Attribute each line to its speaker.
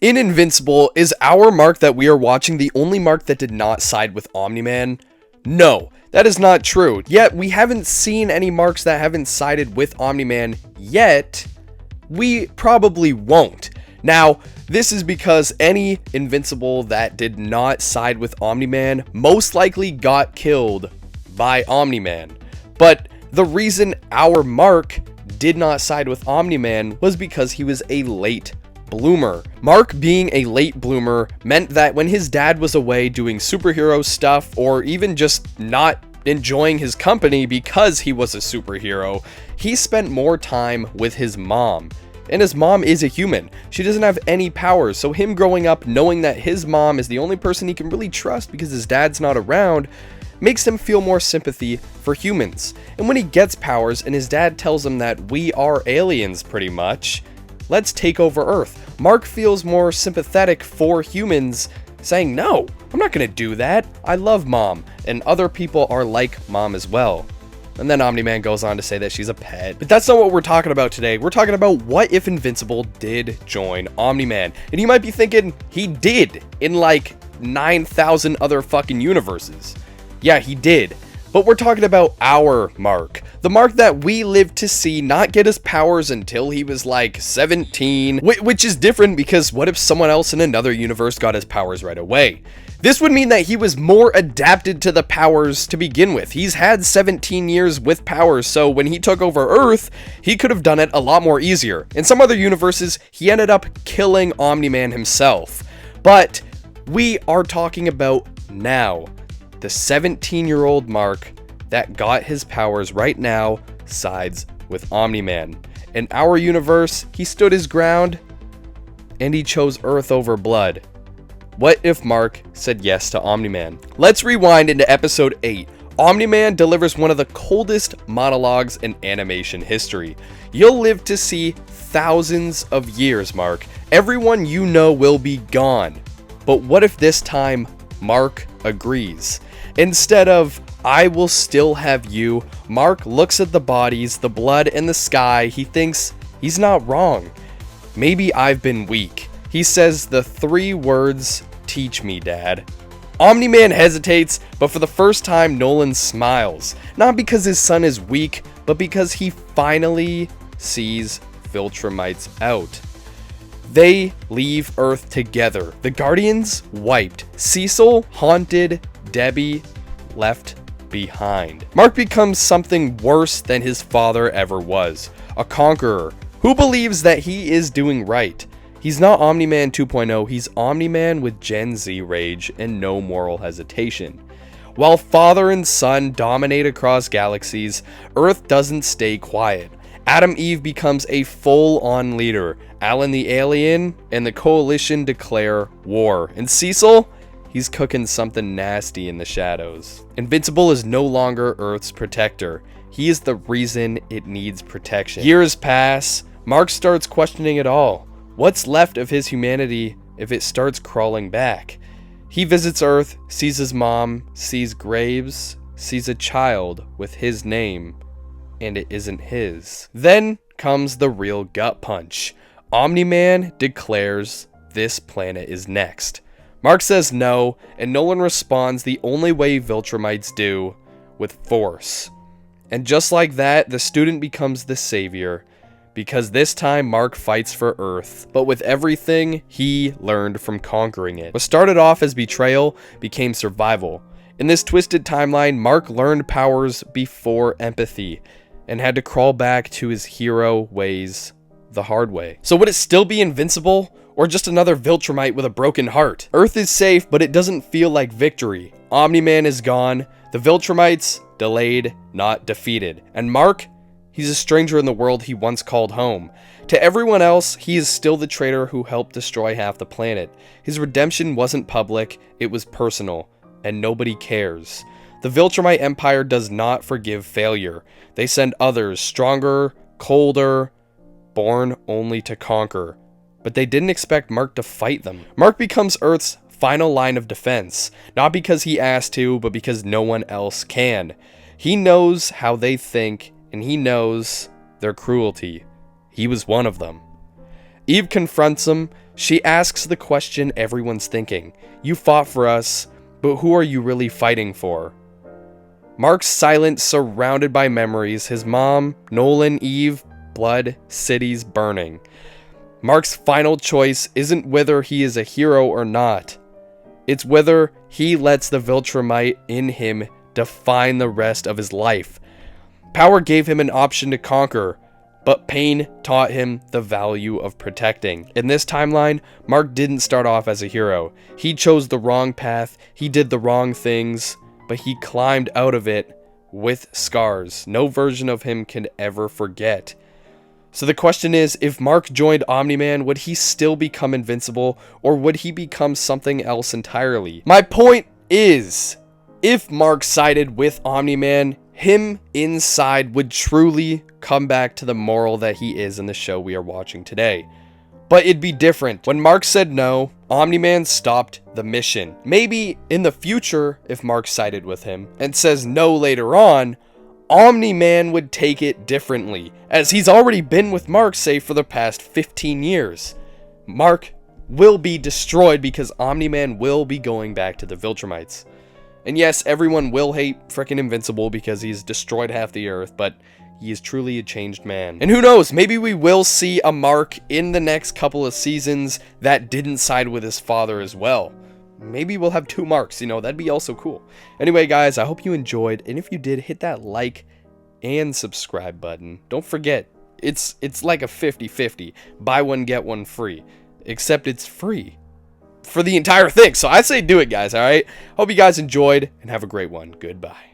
Speaker 1: In Invincible, is our Mark that we are watching the only Mark that did not side with Omni-Man? No, that is not true. Yet, we haven't seen any Marks that haven't sided with Omni-Man yet. We probably won't. Now, this is because any Invincible that did not side with Omni-Man most likely got killed by Omni-Man. But the reason our Mark did not side with Omni-Man was because he was a late bloomer. Mark being a late bloomer meant that when his dad was away doing superhero stuff, or even just not enjoying his company because he was a superhero, he spent more time with his mom. And his mom is a human. She doesn't have any powers, so him growing up knowing that his mom is the only person he can really trust because his dad's not around makes him feel more sympathy for humans. And when he gets powers and his dad tells him that we are aliens pretty much, let's take over Earth, Mark feels more sympathetic for humans, saying, no, I'm not gonna do that. I love mom, and other people are like mom as well. And then Omni-Man goes on to say that she's a pet. But that's not what we're talking about today. We're talking about what if Invincible did join Omni-Man. And you might be thinking, he did in like 9,000 other fucking universes. Yeah, he did. But we're talking about our Mark. The Mark that we lived to see not get his powers until he was like 17. Which is different because what if someone else in another universe got his powers right away? This would mean that he was more adapted to the powers to begin with. He's had 17 years with powers, so when he took over Earth, he could have done it a lot more easier. In some other universes, he ended up killing Omni-Man himself. But we are talking about now. The 17-year-old Mark that got his powers right now sides with Omni-Man. In our universe, he stood his ground and he chose Earth over blood. What if Mark said yes to Omni-Man? Let's rewind into episode 8. Omni-Man delivers one of the coldest monologues in animation history. You'll live to see thousands of years, Mark. Everyone you know will be gone. But what if this time Mark agrees? Instead of, I will still have you, Mark looks at the bodies, the blood, and the sky. He thinks he's not wrong. Maybe I've been weak. He says the 3 words, teach me, Dad. Omni-Man hesitates, but for the first time, Nolan smiles. Not because his son is weak, but because he finally sees Viltrumites out. They leave Earth together. The Guardians wiped. Cecil haunted. Debbie left behind. Mark becomes something worse than his father ever was. A conqueror who believes that he is doing right. He's not Omni-Man 2.0, he's Omni-Man with Gen Z rage and no moral hesitation. While father and son dominate across galaxies, Earth doesn't stay quiet. Adam Eve becomes a full-on leader. Alan the alien and the coalition declare war. And Cecil? He's cooking something nasty in the shadows. Invincible is no longer Earth's protector. He is the reason it needs protection. Years pass. Mark starts questioning it all. What's left of his humanity if it starts crawling back? He visits Earth, sees his mom, sees graves, sees a child with his name, and it isn't his. Then comes the real gut punch. Omni-Man declares this planet is next. Mark says no, and Nolan responds the only way Viltrumites do, with force. And just like that, the student becomes the savior, because this time Mark fights for Earth, but with everything he learned from conquering it. What started off as betrayal became survival. In this twisted timeline, Mark learned powers before empathy, and had to crawl back to his hero ways the hard way. So would it still be Invincible? Or just another Viltrumite with a broken heart? Earth is safe, but it doesn't feel like victory. Omni-Man is gone. The Viltrumites, delayed, not defeated. And Mark, he's a stranger in the world he once called home. To everyone else, he is still the traitor who helped destroy half the planet. His redemption wasn't public, it was personal, and nobody cares. The Viltrumite Empire does not forgive failure. They send others, stronger, colder, born only to conquer. But they didn't expect Mark to fight them. Mark becomes Earth's final line of defense, not because he asked to, but because no one else can. He knows how they think, and he knows their cruelty. He was one of them. Eve confronts him. She asks the question everyone's thinking. You fought for us, but who are you really fighting for? Mark's silent, surrounded by memories. His mom, Nolan, Eve, blood, cities burning. Mark's final choice isn't whether he is a hero or not. It's whether he lets the Viltrumite in him define the rest of his life. Power gave him an option to conquer, but pain taught him the value of protecting. In this timeline, Mark didn't start off as a hero. He chose the wrong path, he did the wrong things, but he climbed out of it with scars no version of him can ever forget. So the question is, if Mark joined Omni-Man, would he still become invincible, or would he become something else entirely? My point is, if Mark sided with Omni-Man, him inside would truly come back to the moral that he is in the show we are watching today. But it'd be different. When Mark said no, Omni-Man stopped the mission. Maybe in the future, if Mark sided with him and says no later on, Omni-Man would take it differently, as he's already been with Mark, say, for the past 15 years. Mark will be destroyed because Omni-Man will be going back to the Viltrumites. And yes, everyone will hate frickin' Invincible because he's destroyed half the earth, but he is truly a changed man. And who knows, maybe we will see a Mark in the next couple of seasons that didn't side with his father as well. Maybe we'll have 2 Marks, you know, that'd be also cool. Anyway, guys, I hope you enjoyed, and if you did, hit that like and subscribe button. Don't forget, it's like a 50-50. Buy one, get one free. Except it's free for the entire thing. So I say do it, guys, alright? Hope you guys enjoyed, and have a great one. Goodbye.